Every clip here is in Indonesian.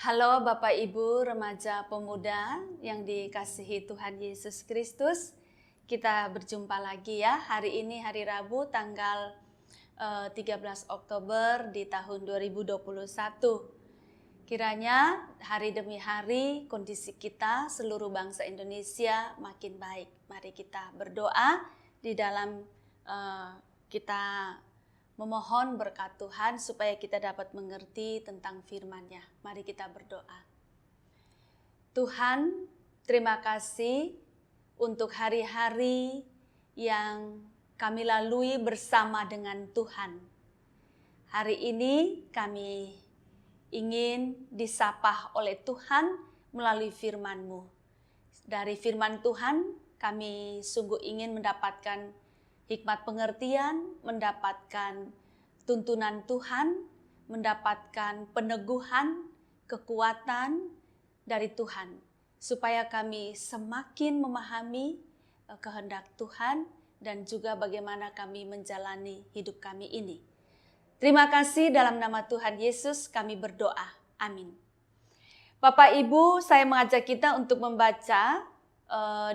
Halo Bapak Ibu remaja pemuda yang dikasihi Tuhan Yesus Kristus. Kita berjumpa lagi ya. Hari ini hari Rabu tanggal 13 Oktober di tahun 2021. Kiranya hari demi hari kondisi kita seluruh bangsa Indonesia makin baik. Mari kita berdoa di dalam kita memohon berkat Tuhan supaya kita dapat mengerti tentang firman-Nya. Mari kita berdoa. Tuhan, terima kasih untuk hari-hari yang kami lalui bersama dengan Tuhan. Hari ini kami ingin disapa oleh Tuhan melalui firman-Mu. Dari firman Tuhan kami sungguh ingin mendapatkan hikmat pengertian, mendapatkan tuntunan Tuhan, mendapatkan peneguhan, kekuatan dari Tuhan. Supaya kami semakin memahami kehendak Tuhan dan juga bagaimana kami menjalani hidup kami ini. Terima kasih dalam nama Tuhan Yesus kami berdoa. Amin. Bapak Ibu, saya mengajak kita untuk membaca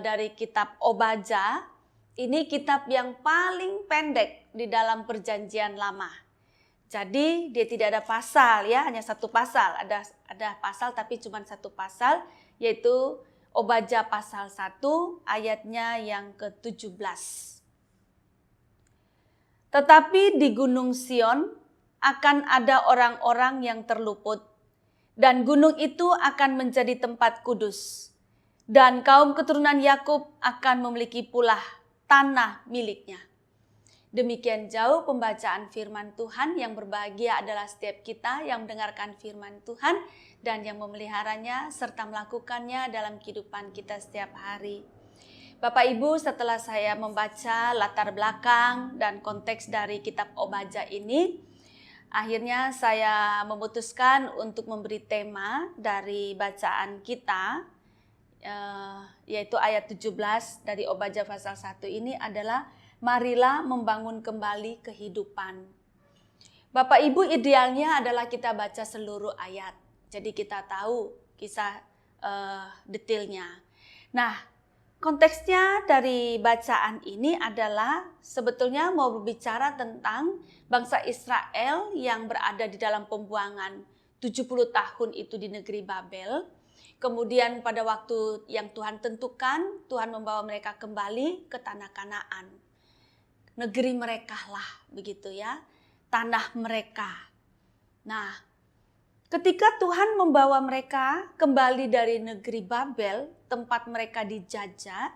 dari kitab Obaja. Ini kitab yang paling pendek di dalam perjanjian lama. Jadi dia tidak ada pasal ya, hanya satu pasal. Ada pasal tapi cuma satu pasal, yaitu Obaja pasal 1 ayatnya yang ke-17. Tetapi di Gunung Sion akan ada orang-orang yang terluput, dan gunung itu akan menjadi tempat kudus. Dan kaum keturunan Yakub akan memiliki pula tanah miliknya. Demikian jauh pembacaan firman Tuhan. Yang berbahagia adalah setiap kita yang mendengarkan firman Tuhan dan yang memeliharanya serta melakukannya dalam kehidupan kita setiap hari. Bapak Ibu, setelah saya membaca latar belakang dan konteks dari kitab Obaja ini, akhirnya saya memutuskan untuk memberi tema dari bacaan kita, yaitu ayat 17 dari Obaja pasal 1 ini adalah marilah membangun kembali kehidupan. Bapak Ibu, idealnya adalah kita baca seluruh ayat. Jadi kita tahu kisah detailnya. Nah, konteksnya dari bacaan ini adalah sebetulnya mau berbicara tentang bangsa Israel yang berada di dalam pembuangan 70 tahun itu di negeri Babel. Kemudian pada waktu yang Tuhan tentukan, Tuhan membawa mereka kembali ke tanah Kanaan. Negeri mereka lah, begitu ya, tanah mereka. Nah, ketika Tuhan membawa mereka kembali dari negeri Babel, tempat mereka dijajah,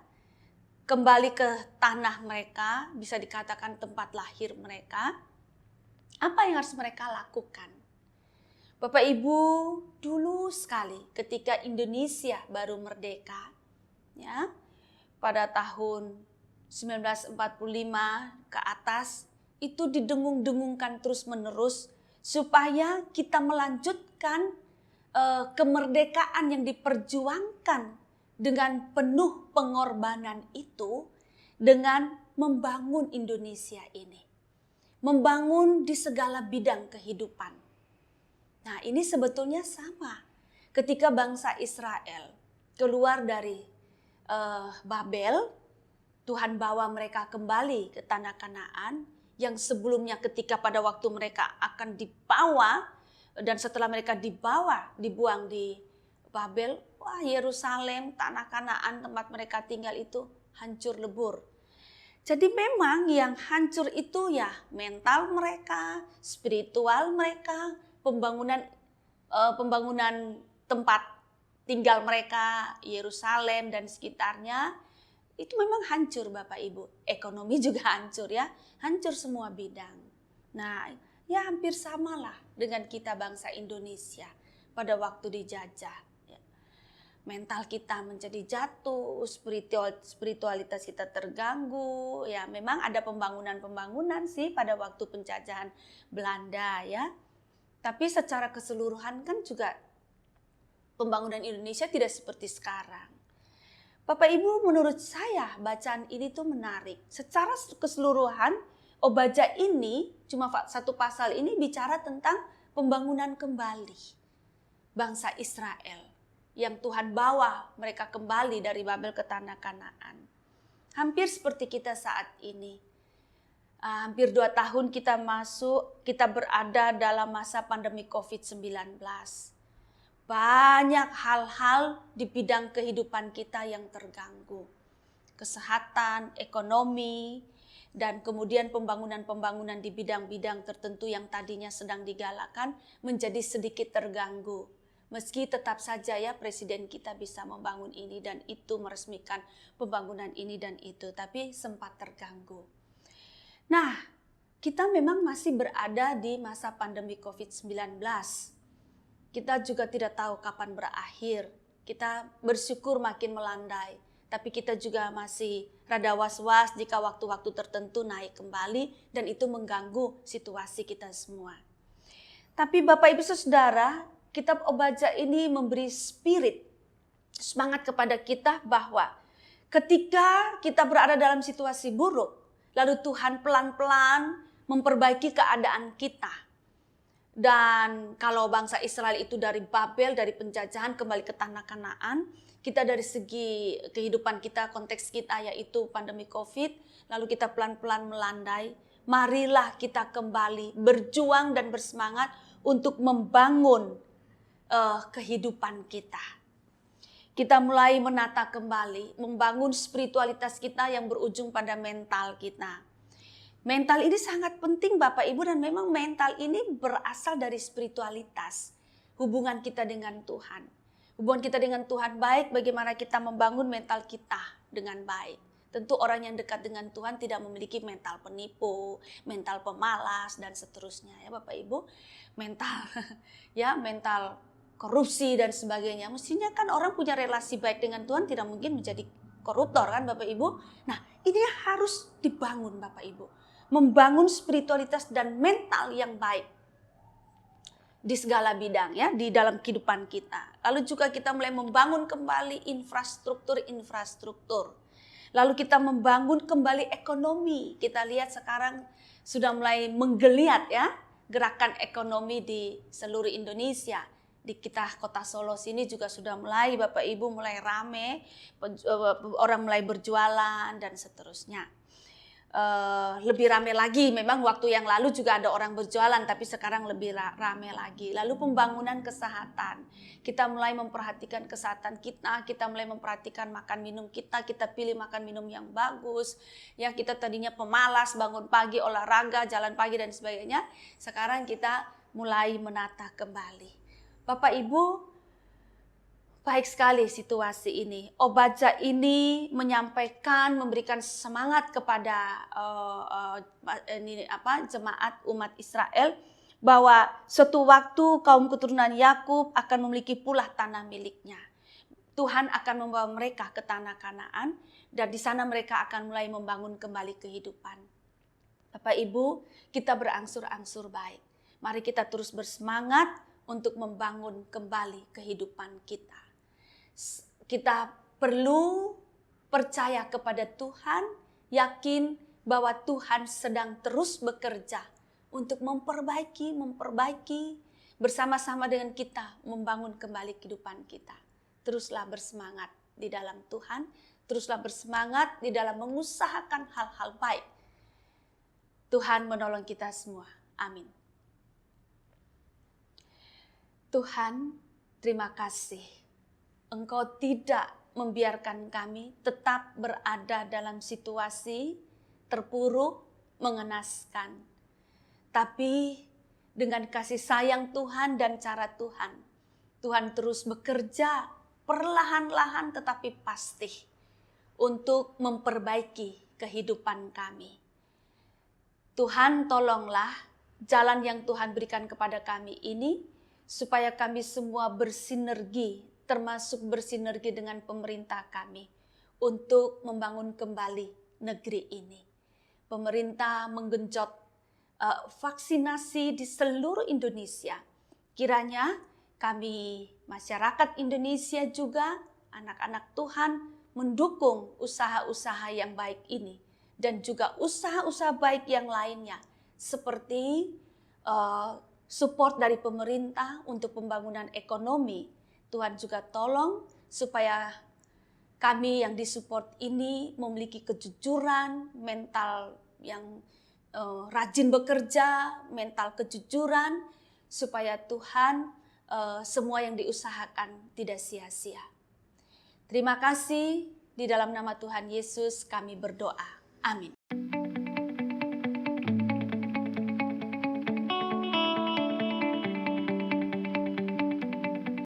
kembali ke tanah mereka, bisa dikatakan tempat lahir mereka, apa yang harus mereka lakukan? Bapak Ibu, dulu sekali ketika Indonesia baru merdeka, ya, pada tahun 1945 ke atas, itu didengung-dengungkan terus-menerus supaya kita melanjutkan kemerdekaan yang diperjuangkan dengan penuh pengorbanan itu dengan membangun Indonesia ini. Membangun di segala bidang kehidupan. Nah, ini sebetulnya sama ketika bangsa Israel keluar dari Babel, Tuhan bawa mereka kembali ke tanah Kanaan yang sebelumnya ketika pada waktu mereka akan dibawa dan setelah mereka dibuang di Babel, wah, Yerusalem, tanah Kanaan tempat mereka tinggal itu hancur lebur. Jadi memang yang hancur itu ya mental mereka, spiritual mereka, pembangunan tempat tinggal mereka, Yerusalem dan sekitarnya, itu memang hancur Bapak Ibu. Ekonomi juga hancur ya, hancur semua bidang. Nah, ya hampir samalah dengan kita bangsa Indonesia pada waktu dijajah. Mental kita menjadi jatuh, spiritualitas kita terganggu. Ya, memang ada pembangunan sih pada waktu penjajahan Belanda ya. Tapi secara keseluruhan kan juga pembangunan Indonesia tidak seperti sekarang. Bapak Ibu, menurut saya bacaan ini tuh menarik. Secara keseluruhan Obaja ini, cuma satu pasal ini bicara tentang pembangunan kembali. bangsa Israel yang Tuhan bawa mereka kembali dari Babel ke tanah Kanaan. Hampir seperti kita saat ini. Hampir 2 tahun kita berada dalam masa pandemi COVID-19. Banyak hal-hal di bidang kehidupan kita yang terganggu. Kesehatan, ekonomi, dan kemudian pembangunan-pembangunan di bidang-bidang tertentu yang tadinya sedang digalakan menjadi sedikit terganggu. Meski tetap saja ya presiden kita bisa membangun ini dan itu, meresmikan pembangunan ini dan itu, tapi sempat terganggu. Nah, kita memang masih berada di masa pandemi COVID-19. Kita juga tidak tahu kapan berakhir. Kita bersyukur makin melandai. Tapi kita juga masih rada was-was jika waktu-waktu tertentu naik kembali dan itu mengganggu situasi kita semua. Tapi Bapak Ibu Saudara, kitab Obadja ini memberi semangat kepada kita bahwa ketika kita berada dalam situasi buruk, lalu Tuhan pelan-pelan memperbaiki keadaan kita. Dan kalau bangsa Israel itu dari Babel, dari penjajahan kembali ke tanah Kanaan, kita dari segi kehidupan kita, konteks kita yaitu pandemi COVID, lalu kita pelan-pelan melandai. Marilah kita kembali berjuang dan bersemangat untuk membangun kehidupan kita. Kita mulai menata kembali, membangun spiritualitas kita yang berujung pada mental kita. Mental ini sangat penting Bapak Ibu, dan memang mental ini berasal dari spiritualitas. Hubungan kita dengan Tuhan. Hubungan kita dengan Tuhan baik, bagaimana kita membangun mental kita dengan baik. Tentu orang yang dekat dengan Tuhan tidak memiliki mental penipu, mental pemalas, dan seterusnya ya Bapak Ibu. Mental korupsi dan sebagainya. Mestinya kan orang punya relasi baik dengan Tuhan tidak mungkin menjadi koruptor kan Bapak Ibu. Nah, ini harus dibangun Bapak Ibu. Membangun spiritualitas dan mental yang baik di segala bidang ya, di dalam kehidupan kita. Lalu juga kita mulai membangun kembali infrastruktur. Lalu kita membangun kembali ekonomi. Kita lihat sekarang sudah mulai menggeliat ya, gerakan ekonomi di seluruh Indonesia. Di kita kota Solo sini juga sudah mulai Bapak Ibu mulai rame, orang mulai berjualan dan seterusnya. Lebih rame lagi, memang waktu yang lalu juga ada orang berjualan, tapi sekarang lebih rame lagi. Lalu pembangunan kesehatan, kita mulai memperhatikan kesehatan kita mulai memperhatikan makan minum kita pilih makan minum yang bagus. Ya, kita tadinya pemalas, bangun pagi, olahraga, jalan pagi dan sebagainya. Sekarang kita mulai menata kembali. Bapak Ibu, baik sekali situasi ini. Obadja ini menyampaikan, memberikan semangat kepada jemaat umat Israel bahwa suatu waktu kaum keturunan Yakub akan memiliki pula tanah miliknya. Tuhan akan membawa mereka ke tanah Kanaan dan di sana mereka akan mulai membangun kembali kehidupan. Bapak Ibu, kita berangsur-angsur baik. Mari kita terus bersemangat untuk membangun kembali kehidupan kita. Kita perlu percaya kepada Tuhan, yakin bahwa Tuhan sedang terus bekerja untuk memperbaiki bersama-sama dengan kita, membangun kembali kehidupan kita. Teruslah bersemangat di dalam Tuhan, teruslah bersemangat di dalam mengusahakan hal-hal baik. Tuhan menolong kita semua. Amin. Tuhan, terima kasih. Engkau tidak membiarkan kami tetap berada dalam situasi terpuruk, mengenaskan. Tapi dengan kasih sayang Tuhan dan cara Tuhan, Tuhan terus bekerja perlahan-lahan tetapi pasti untuk memperbaiki kehidupan kami. Tuhan, tolonglah jalan yang Tuhan berikan kepada kami ini supaya kami semua bersinergi, termasuk bersinergi dengan pemerintah kami untuk membangun kembali negeri ini. Pemerintah menggenjot vaksinasi di seluruh Indonesia. Kiranya kami masyarakat Indonesia juga, anak-anak Tuhan, mendukung usaha-usaha yang baik ini dan juga usaha-usaha baik yang lainnya seperti support dari pemerintah untuk pembangunan ekonomi. Tuhan juga tolong supaya kami yang disupport ini memiliki kejujuran, mental yang rajin bekerja, mental kejujuran, supaya Tuhan semua yang diusahakan tidak sia-sia. Terima kasih, di dalam nama Tuhan Yesus kami berdoa. Amin.